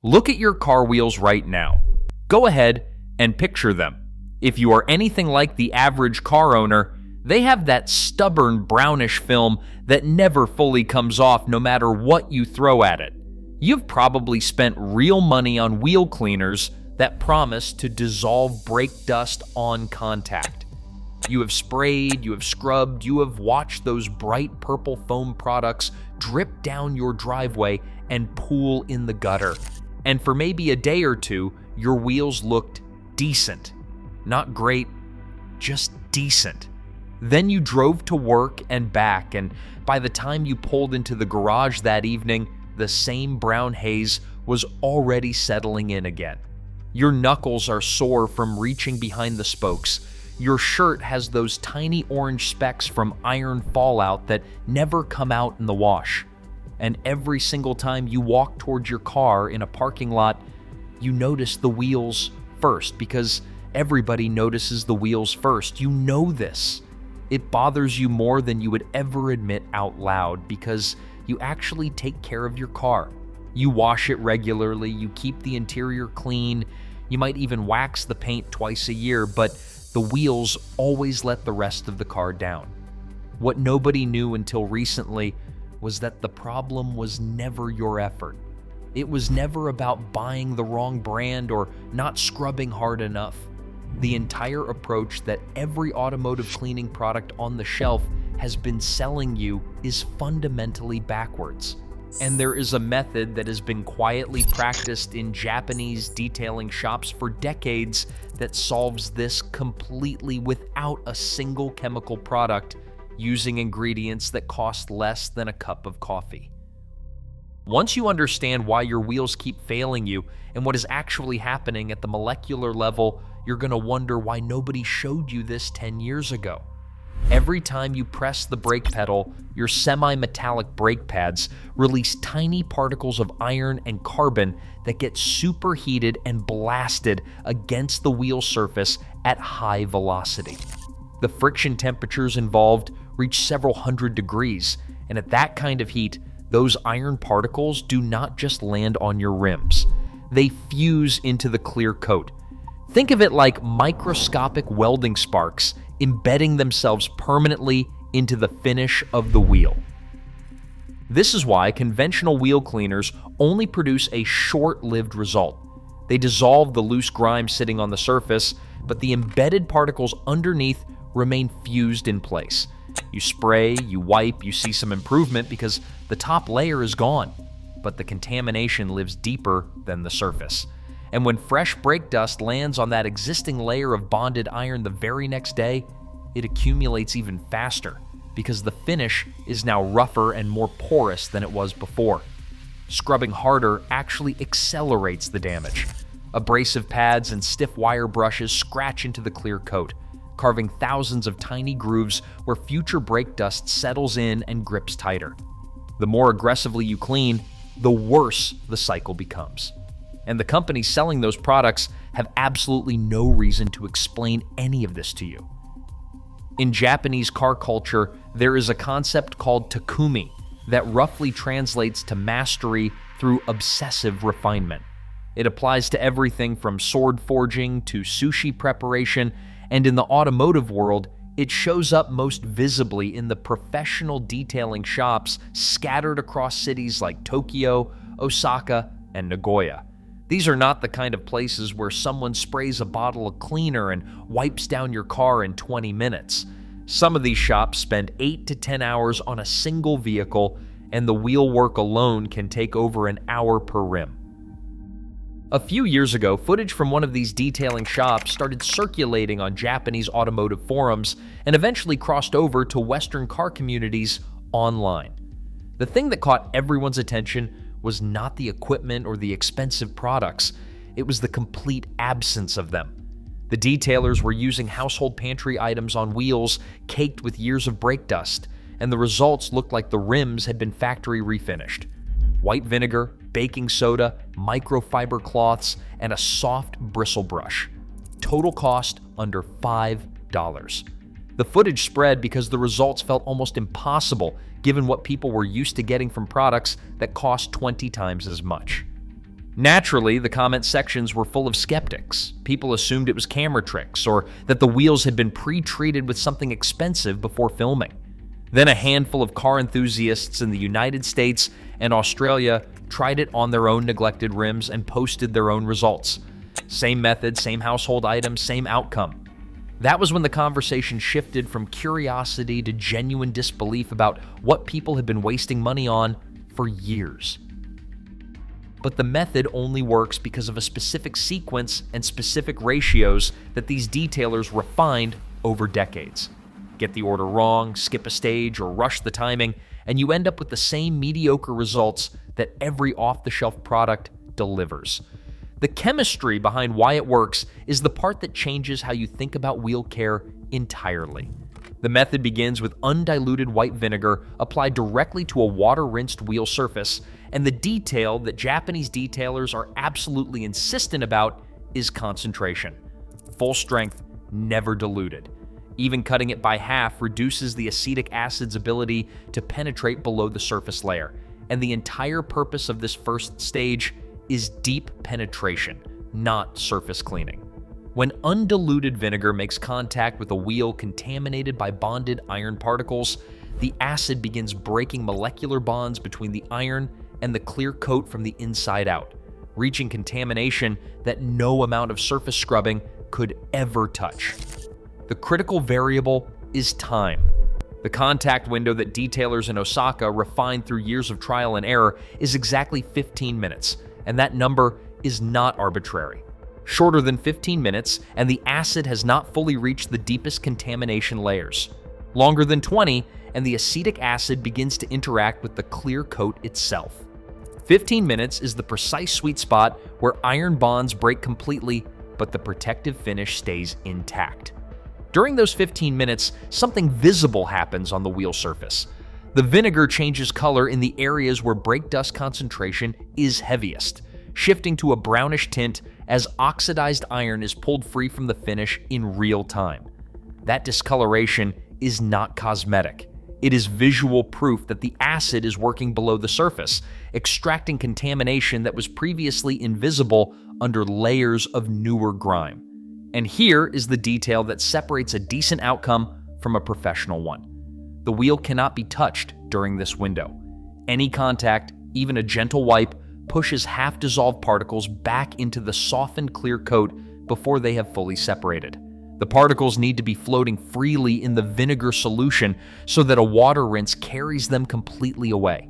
Look at your car wheels right now. Go ahead and picture them. If you are anything like the average car owner, they have that stubborn brownish film that never fully comes off no matter what you throw at it. You've probably spent real money on wheel cleaners that promise to dissolve brake dust on contact. You have sprayed, you have scrubbed, you have watched those bright purple foam products drip down your driveway and pool in the gutter. And for maybe a day or two, your wheels looked decent. Not great, just decent. Then you drove to work and back, and by the time you pulled into the garage that evening, the same brown haze was already settling in again. Your knuckles are sore from reaching behind the spokes. Your shirt has those tiny orange specks from iron fallout that never come out in the wash. And every single time you walk towards your car in a parking lot, you notice the wheels first, because everybody notices the wheels first. You know this. It bothers you more than you would ever admit out loud because you actually take care of your car. You wash it regularly, you keep the interior clean, you might even wax the paint twice a year, but the wheels always let the rest of the car down. What nobody knew until recently was that the problem was never your effort. It was never about buying the wrong brand or not scrubbing hard enough. The entire approach that every automotive cleaning product on the shelf has been selling you is fundamentally backwards. And there is a method that has been quietly practiced in Japanese detailing shops for decades that solves this completely without a single chemical product, using ingredients that cost less than a cup of coffee. Once you understand why your wheels keep failing you and what is actually happening at the molecular level, you're going to wonder why nobody showed you this 10 years ago. Every time you press the brake pedal, your semi-metallic brake pads release tiny particles of iron and carbon that get superheated and blasted against the wheel surface at high velocity. The friction temperatures involved reach several hundred degrees, and at that kind of heat, those iron particles do not just land on your rims. They fuse into the clear coat. Think of it like microscopic welding sparks embedding themselves permanently into the finish of the wheel. This is why conventional wheel cleaners only produce a short-lived result. They dissolve the loose grime sitting on the surface, but the embedded particles underneath remain fused in place. You spray, you wipe, you see some improvement because the top layer is gone, but the contamination lives deeper than the surface. And when fresh brake dust lands on that existing layer of bonded iron the very next day, it accumulates even faster because the finish is now rougher and more porous than it was before. Scrubbing harder actually accelerates the damage. Abrasive pads and stiff wire brushes scratch into the clear coat, carving thousands of tiny grooves where future brake dust settles in and grips tighter. The more aggressively you clean, the worse the cycle becomes. And the companies selling those products have absolutely no reason to explain any of this to you. In Japanese car culture, there is a concept called takumi that roughly translates to mastery through obsessive refinement. It applies to everything from sword forging to sushi preparation, and in the automotive world, it shows up most visibly in the professional detailing shops scattered across cities like Tokyo, Osaka, and Nagoya. These are not the kind of places where someone sprays a bottle of cleaner and wipes down your car in 20 minutes. Some of these shops spend 8 to 10 hours on a single vehicle, and the wheel work alone can take over an hour per rim. A few years ago, footage from one of these detailing shops started circulating on Japanese automotive forums and eventually crossed over to Western car communities online. The thing that caught everyone's attention was not the equipment or the expensive products, it was the complete absence of them. The detailers were using household pantry items on wheels caked with years of brake dust, and the results looked like the rims had been factory refinished. White vinegar, baking soda, microfiber cloths, and a soft bristle brush. Total cost under $5. The footage spread because the results felt almost impossible given what people were used to getting from products that cost 20 times as much. Naturally, the comment sections were full of skeptics. People assumed it was camera tricks or that the wheels had been pre-treated with something expensive before filming. Then a handful of car enthusiasts in the United States and Australia tried it on their own neglected rims and posted their own results. Same method, same household items, same outcome. That was when the conversation shifted from curiosity to genuine disbelief about what people had been wasting money on for years. But the method only works because of a specific sequence and specific ratios that these detailers refined over decades. Get the order wrong, skip a stage, or rush the timing, and you end up with the same mediocre results that every off-the-shelf product delivers. The chemistry behind why it works is the part that changes how you think about wheel care entirely. The method begins with undiluted white vinegar applied directly to a water-rinsed wheel surface, and the detail that Japanese detailers are absolutely insistent about is concentration. Full strength, never diluted. Even cutting it by half reduces the acetic acid's ability to penetrate below the surface layer, and the entire purpose of this first stage is deep penetration, not surface cleaning. When undiluted vinegar makes contact with a wheel contaminated by bonded iron particles, the acid begins breaking molecular bonds between the iron and the clear coat from the inside out, reaching contamination that no amount of surface scrubbing could ever touch. The critical variable is time. The contact window that detailers in Osaka refined through years of trial and error is exactly 15 minutes, and that number is not arbitrary. Shorter than 15 minutes, and the acid has not fully reached the deepest contamination layers. Longer than 20, and the acetic acid begins to interact with the clear coat itself. 15 minutes is the precise sweet spot where iron bonds break completely, but the protective finish stays intact. During those 15 minutes, something visible happens on the wheel surface. The vinegar changes color in the areas where brake dust concentration is heaviest, shifting to a brownish tint as oxidized iron is pulled free from the finish in real time. That discoloration is not cosmetic. It is visual proof that the acid is working below the surface, extracting contamination that was previously invisible under layers of newer grime. And here is the detail that separates a decent outcome from a professional one. The wheel cannot be touched during this window. Any contact, even a gentle wipe, pushes half-dissolved particles back into the softened clear coat before they have fully separated. The particles need to be floating freely in the vinegar solution so that a water rinse carries them completely away.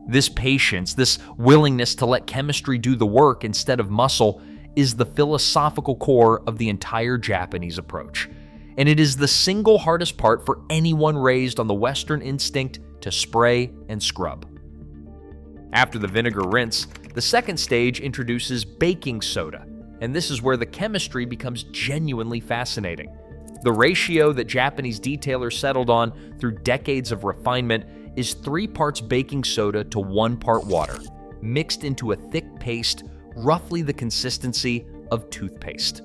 This patience, this willingness to let chemistry do the work instead of muscle, is the philosophical core of the entire Japanese approach. And it is the single hardest part for anyone raised on the Western instinct to spray and scrub. After the vinegar rinse, the second stage introduces baking soda, and this is where the chemistry becomes genuinely fascinating. The ratio that Japanese detailers settled on through decades of refinement is 3 parts baking soda to 1 part water, mixed into a thick paste roughly the consistency of toothpaste.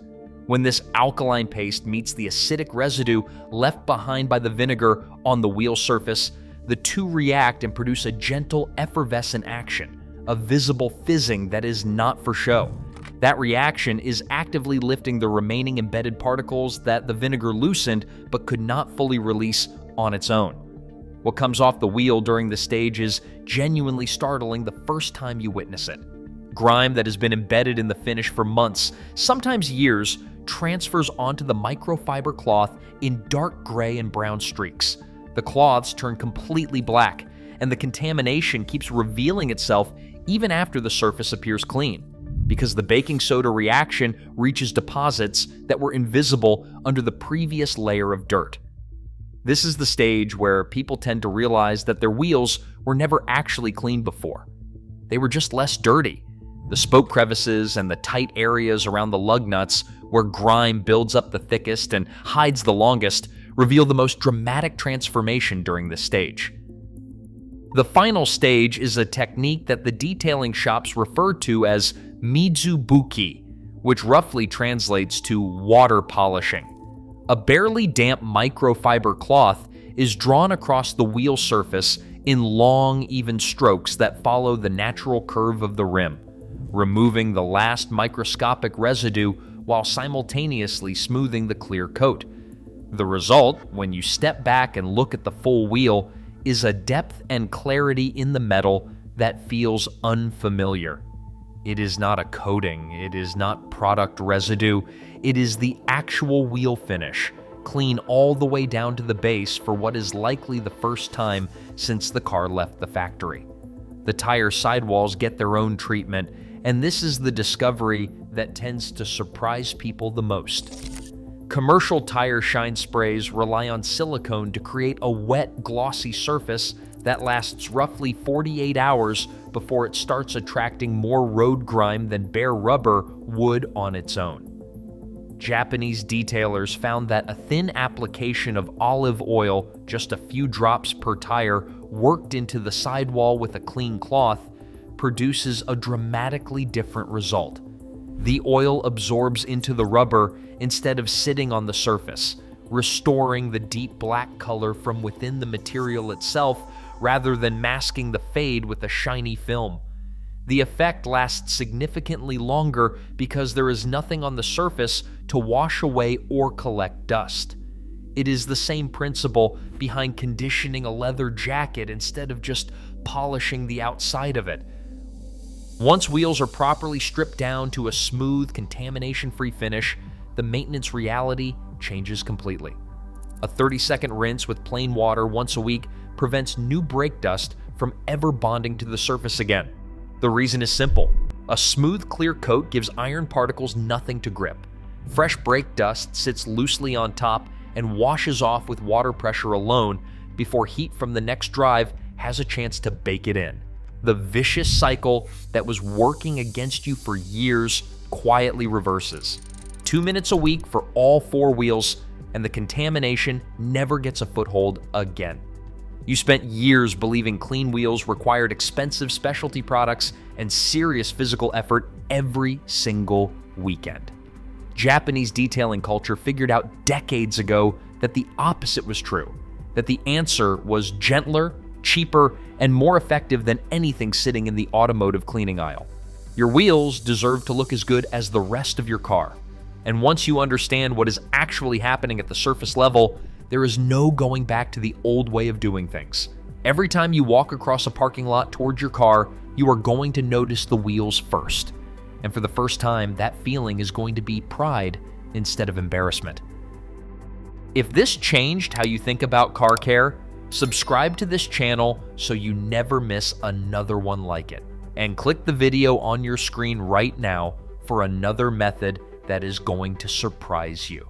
When this alkaline paste meets the acidic residue left behind by the vinegar on the wheel surface, the two react and produce a gentle effervescent action, a visible fizzing that is not for show. That reaction is actively lifting the remaining embedded particles that the vinegar loosened but could not fully release on its own. What comes off the wheel during the stage is genuinely startling the first time you witness it. Grime that has been embedded in the finish for months, sometimes years, transfers onto the microfiber cloth in dark gray and brown streaks. The cloths turn completely black, and the contamination keeps revealing itself even after the surface appears clean, because the baking soda reaction reaches deposits that were invisible under the previous layer of dirt. This is the stage where people tend to realize that their wheels were never actually cleaned before. They were just less dirty. The spoke crevices and the tight areas around the lug nuts, where grime builds up the thickest and hides the longest, reveal the most dramatic transformation during this stage. The final stage is a technique that the detailing shops refer to as mizubuki, which roughly translates to water polishing. A barely damp microfiber cloth is drawn across the wheel surface in long, even strokes that follow the natural curve of the rim. removing the last microscopic residue while simultaneously smoothing the clear coat. The result, when you step back and look at the full wheel, is a depth and clarity in the metal that feels unfamiliar. It is not a coating, it is not product residue, it is the actual wheel finish, clean all the way down to the base for what is likely the first time since the car left the factory. The tire sidewalls get their own treatment, and this is the discovery that tends to surprise people the most. Commercial tire shine sprays rely on silicone to create a wet, glossy surface that lasts roughly 48 hours before it starts attracting more road grime than bare rubber would on its own. Japanese detailers found that a thin application of olive oil, just a few drops per tire, worked into the sidewall with a clean cloth, produces a dramatically different result. The oil absorbs into the rubber instead of sitting on the surface, restoring the deep black color from within the material itself rather than masking the fade with a shiny film. The effect lasts significantly longer because there is nothing on the surface to wash away or collect dust. It is the same principle behind conditioning a leather jacket instead of just polishing the outside of it. Once wheels are properly stripped down to a smooth, contamination-free finish, the maintenance reality changes completely. A 30-second rinse with plain water once a week prevents new brake dust from ever bonding to the surface again. The reason is simple. A smooth, clear coat gives iron particles nothing to grip. Fresh brake dust sits loosely on top and washes off with water pressure alone before heat from the next drive has a chance to bake it in. The vicious cycle that was working against you for years quietly reverses. 2 minutes a week for all 4 wheels, and the contamination never gets a foothold again. You spent years believing clean wheels required expensive specialty products and serious physical effort every single weekend. Japanese detailing culture figured out decades ago that the opposite was true, that the answer was gentler, cheaper, and more effective than anything sitting in the automotive cleaning aisle. Your wheels deserve to look as good as the rest of your car. And once you understand what is actually happening at the surface level, there is no going back to the old way of doing things. Every time you walk across a parking lot towards your car, you are going to notice the wheels first. And for the first time, that feeling is going to be pride instead of embarrassment. If this changed how you think about car care, subscribe to this channel so you never miss another one like it. And click the video on your screen right now for another method that is going to surprise you.